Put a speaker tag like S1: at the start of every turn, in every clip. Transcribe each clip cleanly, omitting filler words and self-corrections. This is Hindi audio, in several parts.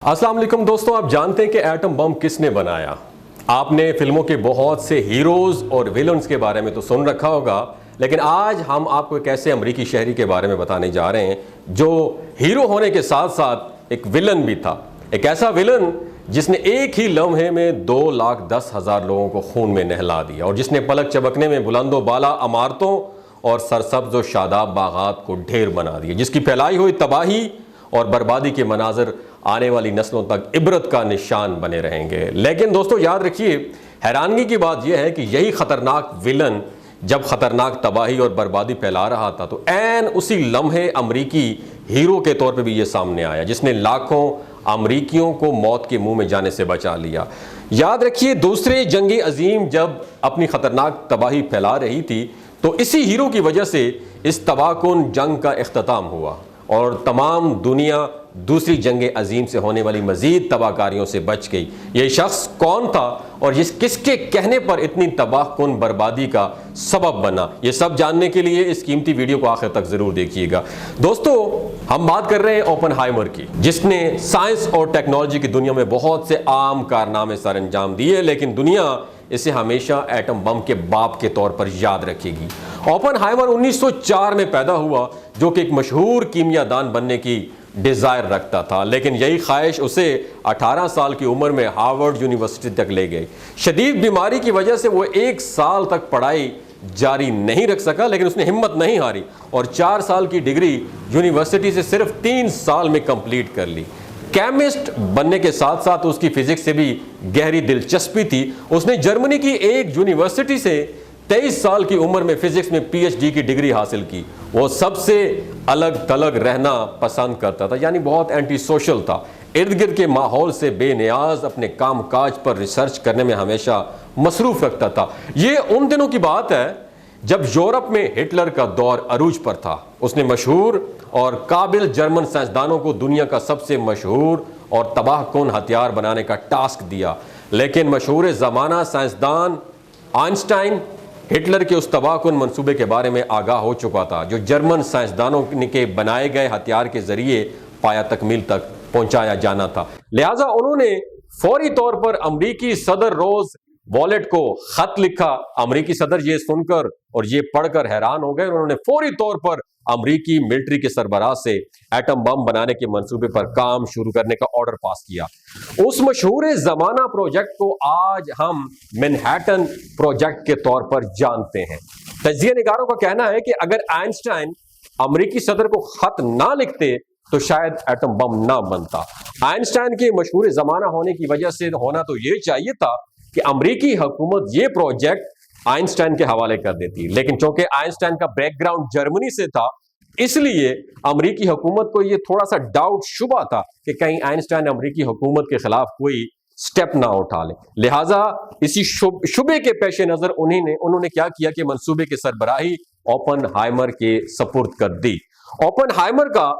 S1: अस्सलाम वालेकुम दोस्तों, आप जानते हैं कि एटम बम किसने बनाया। आपने फिल्मों के बहुत से हीरोज और विलन्स के बारे में तो सुन रखा होगा, लेकिन आज हम आपको एक ऐसे अमरीकी शहरी के बारे में बताने जा रहे हैं जो हीरो होने के साथ साथ एक विलन भी था। एक ऐसा विलन जिसने एक ही लम्हे में 2,10,000 लोगों को खून में नहला दिया और जिसने पलक चबकने में बुलंदो बाला इमारतों और सरसब्ज और शादाब बागात को ढेर बना दिया, जिसकी फैलाई हुई तबाही और बर्बादी के मनाजर आने वाली नस्लों तक इबरत का निशान बने रहेंगे। लेकिन दोस्तों याद रखिए, हैरानगी की बात यह है कि यही खतरनाक विलन जब खतरनाक तबाही और बर्बादी फैला रहा था तो ऐन उसी लम्हे अमरीकी हीरो के तौर पे भी ये सामने आया, जिसने लाखों अमरीकियों को मौत के मुंह में जाने से बचा लिया। याद रखिए, दूसरे जंग अजीम जब अपनी खतरनाक तबाही फैला रही थी तो इसी हीरो की वजह से इस तबाहकुन जंग का इख्तिताम हुआ और तमाम दुनिया दूसरी जंग अजीम से होने वाली मजीद तबाहकारियों से बच गई। ये शख्स कौन था और ये किसके कहने पर इतनी तबाहकुन बर्बादी का सबब बना, ये सब जानने के लिए इस कीमती वीडियो को आखिर तक जरूर देखिएगा। दोस्तों, हम बात कर रहे हैं ओपनहाइमर की, जिसने साइंस और टेक्नोलॉजी की दुनिया में बहुत से आम कारनामे सर अंजाम दिए, लेकिन दुनिया इसे हमेशा एटम बम के बाप के तौर पर याद रखेगी। ओपनहाइमर 1904 में पैदा हुआ, जो कि एक मशहूर कीमियादान बनने की डिज़ायर रखता था, लेकिन यही ख्वाहिश उसे 18 साल की उम्र में हार्वर्ड यूनिवर्सिटी तक ले गई। शदीद बीमारी की वजह से वो 1 साल तक पढ़ाई जारी नहीं रख सका, लेकिन उसने हिम्मत नहीं हारी और 4 साल की डिग्री यूनिवर्सिटी से सिर्फ 3 साल में कंप्लीट कर ली। केमिस्ट बनने के साथ साथ उसकी फिजिक्स से भी गहरी दिलचस्पी थी। उसने जर्मनी की एक यूनिवर्सिटी से 23 साल की उम्र में फिजिक्स में पीएचडी की डिग्री हासिल की। वो सबसे अलग थलग रहना पसंद करता था, यानी बहुत एंटी सोशल था। इर्द गिर्द के माहौल से बेनियाज अपने काम काज पर रिसर्च करने में हमेशा मसरूफ रखता था। ये उन दिनों की बात है जब यूरोप में हिटलर का दौर अरूज पर था। उसने मशहूर और काबिल जर्मन साइंसदानों को दुनिया का सबसे मशहूर और तबाहकुन हथियार बनाने का टास्क दिया, लेकिन मशहूर ज़माना साइंसदान आइंस्टाइन हिटलर के उस तबाहकुन मंसूबे के बारे में आगाह हो चुका था, जो जर्मन साइंसदानों के बनाए गए हथियार के जरिए पाया तकमील तक पहुंचाया जाना था। लिहाजा उन्होंने फौरी तौर पर अमरीकी सदर रोज वॉलेट को खत लिखा। अमरीकी सदर ये सुनकर और ये पढ़कर हैरान हो गए। उन्होंने फौरी तौर पर अमरीकी मिलिट्री के सरबराह से एटम बम बनाने के मंसूबे पर काम शुरू करने का ऑर्डर पास किया। उस मशहूर जमाना प्रोजेक्ट को आज हम मैनहट्टन प्रोजेक्ट के तौर पर जानते हैं। तजिया निगारों का कहना है कि अगर आइंस्टाइन अमरीकी सदर को खत ना लिखते तो शायद एटम बम ना बनता। आइंस्टाइन के मशहूर जमाना होने की वजह से होना तो ये चाहिए था कि अमरीकी हुकूमत ये प्रोजेक्ट आइंस्टाइन के हवाले कर देती, लेकिन चूंकि आइंस्टाइन का बैकग्राउंड जर्मनी से था, इसलिए अमरीकी हुकूमत को ये थोड़ा सा डाउट शुबा था कि कहीं आइंस्टाइन अमरीकी हुकूमत के खिलाफ कोई स्टेप ना उठा ले। लिहाजा इसी शुबे के पेश नजर उन्होंने क्या किया कि मंसूबे की सरबराही ओपनहाइमर के सपुर्द कर दी। ओपनहाइमर का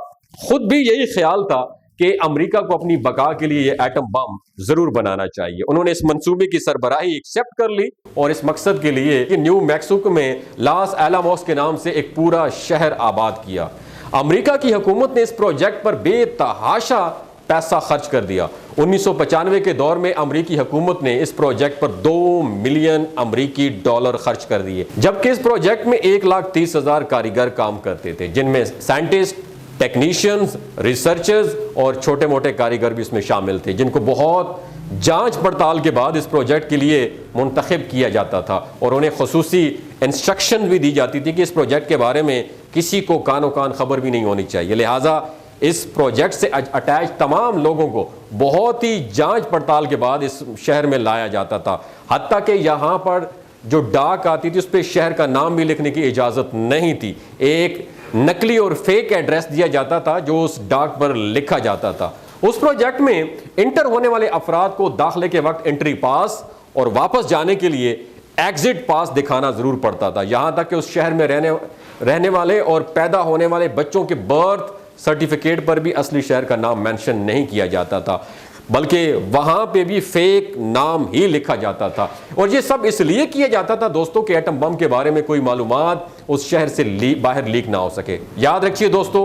S1: खुद भी यही ख्याल था कि अमेरिका को अपनी बका के लिए ये एटम बम जरूर बनाना चाहिए। उन्होंने इस मंसूबे की सरबराही एक्सेप्ट कर ली और इस मकसद के लिए न्यू मैक्सिको में लॉस एलामोस के नाम से एक पूरा शहर आबाद किया। अमेरिका की हुकूमत ने इस प्रोजेक्ट पर बेतहाशा पैसा खर्च कर दिया। 1995 के दौर में अमेरिकी हुकूमत ने इस प्रोजेक्ट पर $2 मिलियन अमेरिकी डॉलर खर्च कर दिए, जबकि इस प्रोजेक्ट में 1,30,000 कारीगर काम करते थे, जिनमें साइंटिस्ट, टेक्नीशियंस, रिसर्चर्स और छोटे मोटे कारीगर भी इसमें शामिल थे, जिनको बहुत जांच पड़ताल के बाद इस प्रोजेक्ट के लिए मुंतखब किया जाता था और उन्हें खुसूसी इंस्ट्रक्शन भी दी जाती थी कि इस प्रोजेक्ट के बारे में किसी को कानो कान खबर भी नहीं होनी चाहिए। लिहाजा इस प्रोजेक्ट से अटैच तमाम लोगों को बहुत ही जांच पड़ताल के बाद इस शहर में लाया जाता था। हत्ता कि यहाँ पर जो डाक आती थी उस पर शहर का नाम भी लिखने की इजाज़त नहीं थी। एक नकली और फेक एड्रेस दिया जाता था जो उस डाक पर लिखा जाता था। उस प्रोजेक्ट में इंटर होने वाले अफराद को दाखिले के वक्त एंट्री पास और वापस जाने के लिए एग्जिट पास दिखाना जरूर पड़ता था। यहां तक कि उस शहर में रहने वाले और पैदा होने वाले बच्चों के बर्थ सर्टिफिकेट पर भी असली शहर का नाम मेंशन नहीं किया जाता था, बल्कि वहां पे भी फेक नाम ही लिखा जाता था। और ये सब इसलिए किया जाता था दोस्तों कि एटम बम के बारे में कोई मालूमात उस शहर से बाहर लीक ना हो सके। याद रखिए दोस्तों,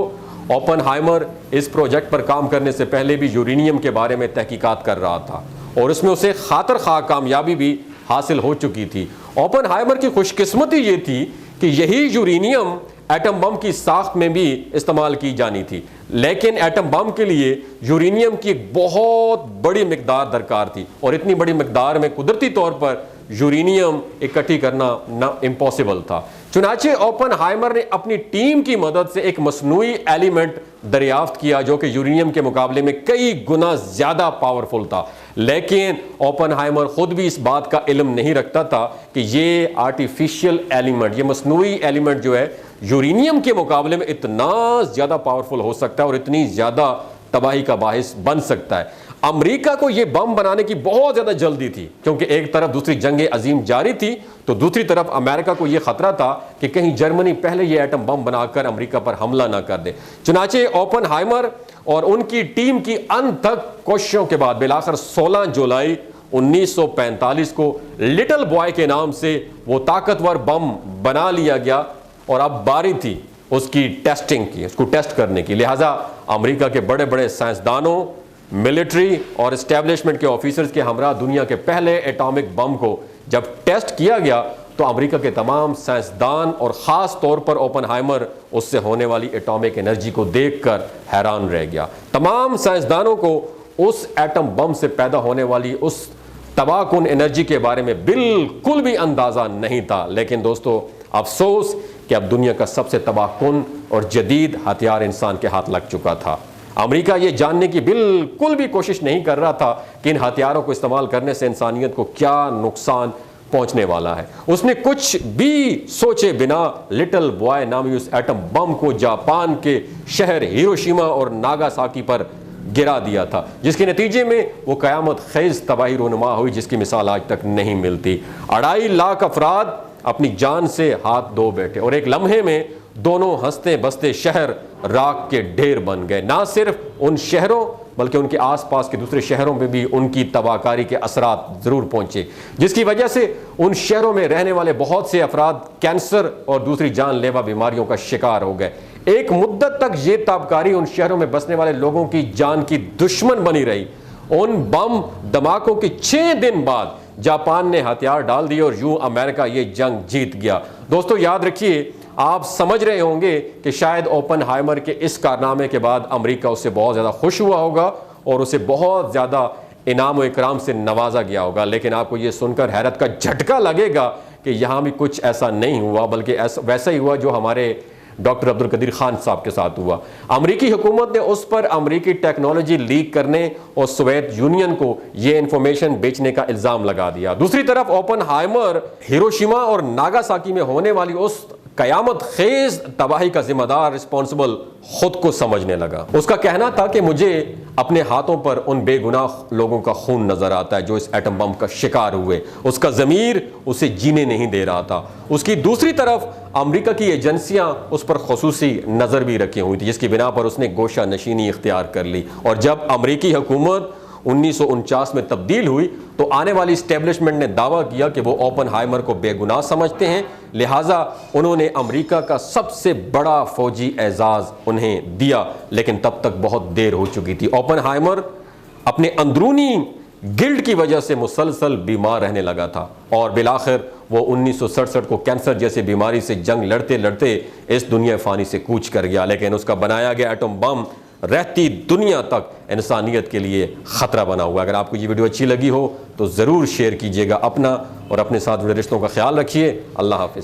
S1: ओपनहाइमर इस प्रोजेक्ट पर काम करने से पहले भी यूरेनियम के बारे में तहकीकात कर रहा था और उसमें उसे खातर खा कामयाबी भी हासिल हो चुकी थी। ओपनहाइमर की खुशकिस्मती ये थी कि यही यूरेनियम एटम बम की साख्त में भी इस्तेमाल की जानी थी, लेकिन एटम बम के लिए यूरेनियम की एक बहुत बड़ी मिकदार दरकार थी और इतनी बड़ी मिकदार में कुदरती तौर पर यूरेनियम इकट्ठी करना ना इम्पॉसिबल था। चुनाचे ओपनहाइमर ने अपनी टीम की मदद से एक मसनूई एलिमेंट दरियाफ्त किया जो कि यूरेनियम के मुकाबले में कई गुना ज्यादा पावरफुल था, लेकिन ओपनहाइमर खुद भी इस बात का इल्म नहीं रखता था कि ये आर्टिफिशियल एलिमेंट, ये मसनूई एलिमेंट जो है यूरेनियम के मुकाबले में इतना ज्यादा पावरफुल हो सकता है और इतनी ज्यादा तबाही का बाहिस बन सकता है। अमेरिका को यह बम बनाने की बहुत ज्यादा जल्दी थी क्योंकि एक तरफ दूसरी जंग अजीम जारी थी तो दूसरी तरफ अमेरिका को यह खतरा था कि कहीं जर्मनी पहले यह एटम बम बनाकर अमेरिका पर हमला ना कर दे। चुनाचे ओपनहाइमर और उनकी टीम की अनथक कोशिशों के बाद बिलाखिर 16 जुलाई 1945 को लिटिल बॉय के नाम से वो ताकतवर बम बना लिया गया और अब बारी थी उसकी टेस्टिंग की, उसको टेस्ट करने की। लिहाजा अमेरिका के बड़े बड़े साइंसदानों, मिलिट्री और एस्टेब्लिशमेंट के ऑफिसर्स के हमरा दुनिया के पहले एटॉमिक बम को जब टेस्ट किया गया तो अमेरिका के तमाम साइंसदान और ख़ास तौर पर ओपनहाइमर उससे होने वाली एटॉमिक एनर्जी को देखकर हैरान रह गया। तमाम साइंसदानों को उस एटम बम से पैदा होने वाली उस तबाहकुन एनर्जी के बारे में बिल्कुल भी अंदाज़ा नहीं था, लेकिन दोस्तों अफसोस कि अब दुनिया का सबसे तबाहकुन और जदीद हथियार इंसान के हाथ लग चुका था। अमेरिका ये जानने की बिल्कुल भी कोशिश नहीं कर रहा था कि इन हथियारों को इस्तेमाल करने से इंसानियत को क्या नुकसान पहुंचने वाला है। उसने कुछ भी सोचे बिना लिटिल बॉय नामी उस एटम बम को जापान के शहर हिरोशिमा और नागासाकी पर गिरा दिया था, जिसके नतीजे में वो कयामत खेज तबाही रोनुमा हुई जिसकी मिसाल आज तक नहीं मिलती। 2.5 लाख अफराद अपनी जान से हाथ धो बैठे और एक लम्हे में दोनों हंसते बसते शहर राख के ढेर बन गए। ना सिर्फ उन शहरों बल्कि उनके आसपास के दूसरे शहरों में भी उनकी तबाहकारी के असरात जरूर पहुंचे, जिसकी वजह से उन शहरों में रहने वाले बहुत से अफराद कैंसर और दूसरी जानलेवा बीमारियों का शिकार हो गए। एक मुद्दत तक ये ताबकारी उन शहरों में बसने वाले लोगों की जान की दुश्मन बनी रही। उन बम धमाकों के 6 दिन बाद जापान ने हथियार डाल दिए और यूं अमेरिका ये जंग जीत गया। दोस्तों याद रखिए, आप समझ रहे होंगे कि शायद ओपनहाइमर के इस कारनामे के बाद अमेरिका उससे बहुत ज़्यादा खुश हुआ होगा और उसे बहुत ज़्यादा इनाम व इकराम से नवाजा गया होगा, लेकिन आपको ये सुनकर हैरत का झटका लगेगा कि यहाँ भी कुछ ऐसा नहीं हुआ, बल्कि वैसा ही हुआ जो हमारे डॉक्टर अब्दुल कदीर खान साहब के साथ हुआ। अमेरिकी हुकूमत ने उस पर अमेरिकी टेक्नोलॉजी लीक करने और सोवियत यूनियन को यह इंफॉर्मेशन बेचने का इल्जाम लगा दिया। दूसरी तरफ ओपनहाइमर हिरोशिमा और नागासाकी में होने वाली उस कयामत खेज तबाही का जिम्मेदार रिस्पॉन्सिबल खुद को समझने लगा। उसका कहना था कि मुझे अपने हाथों पर उन बेगुनाह लोगों का खून नजर आता है जो इस एटम बम का शिकार हुए। उसका ज़मीर उसे जीने नहीं दे रहा था। उसकी दूसरी तरफ अमेरिका की एजेंसियां उस पर खुसूसी नज़र भी रखी हुई थी, जिसकी बिना पर उसने गोशा नशीनी इख्तियार कर ली। और जब अमेरिकी हुकूमत 1949 में तब्दील हुई तो आने वाली इस्टेब्लिशमेंट ने दावा किया कि वो ओपनहाइमर को बेगुनाह समझते हैं, लिहाजा उन्होंने अमेरिका का सबसे बड़ा फौजी एजाज उन्हें दिया। लेकिन तब तक बहुत देर हो चुकी थी। ओपनहाइमर अपने अंदरूनी गिल्ड की वजह से मुसलसल बीमार रहने लगा था और बिलाखिर वो 1967 को कैंसर जैसी बीमारी से जंग लड़ते लड़ते इस दुनिया फानी से कूच कर गया। लेकिन उसका बनाया गया एटम बम रहती दुनिया तक इंसानियत के लिए खतरा बना हुआ। अगर आपको ये वीडियो अच्छी लगी हो तो ज़रूर शेयर कीजिएगा। अपना और अपने साथ जुड़े रिश्तों का ख्याल रखिए। अल्लाह हाफिज़।